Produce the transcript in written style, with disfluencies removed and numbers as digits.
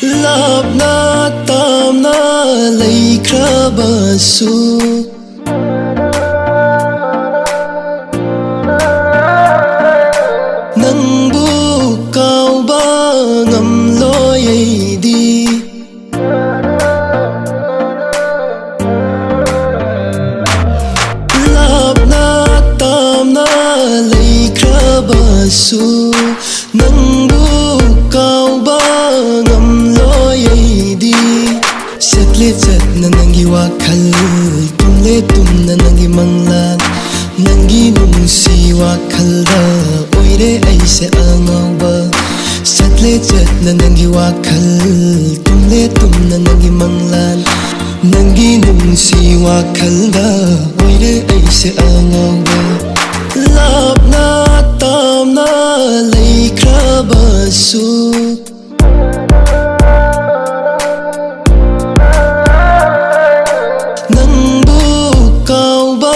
ꯂꯥꯞꯅ ꯇꯥꯝꯅ ꯂꯩꯈ꯭ꯔꯕꯁꯨ ꯅꯪꯕꯨ ꯀꯥꯎꯕ ꯉꯝꯂꯣꯏ ꯑꯩꯗꯤ ꯂꯥꯞꯅ ꯇꯥꯝꯅ ꯂꯩꯈ꯭ꯔꯕꯁꯨ ꯅꯪꯕꯨ ꯀꯥꯎꯕ ꯉꯝꯂꯣꯏ ꯑꯩꯗꯤ ꯆꯠꯂꯦ ꯆꯠꯅ ꯅꯪꯒꯤ ꯋꯥꯈꯜ ꯇꯨꯝꯂꯦ ꯇꯨꯝꯅ ꯅꯪꯒꯤ ꯃꯪꯂꯥꯟ ꯅꯪꯒꯤ ꯅꯨꯡꯁꯤ ꯋꯥꯈꯜꯗ ꯑꯣꯏꯔꯦ ꯑꯩꯁꯦ ꯑꯉꯥꯎꯕ ꯆꯠꯂꯦ ꯆꯠꯅ ꯅꯪꯒꯤ ꯋꯥꯈꯜ ꯇꯨꯝꯂꯦ ꯇꯨꯝꯅ ꯅꯪꯒꯤ ꯃꯪꯂꯥꯟ ꯅꯪꯒꯤ ꯅꯨꯡꯁꯤ ꯋꯥꯈꯜꯗ ꯑꯣꯏꯔꯦ ꯑꯩꯁꯦ ꯑꯉꯥꯎꯕ ꯂꯥꯞꯅ ꯇꯥꯝꯅ ꯂꯩꯈ꯭ꯔꯕꯁꯨ ꯅꯪꯕꯨ ꯀꯥꯎꯕ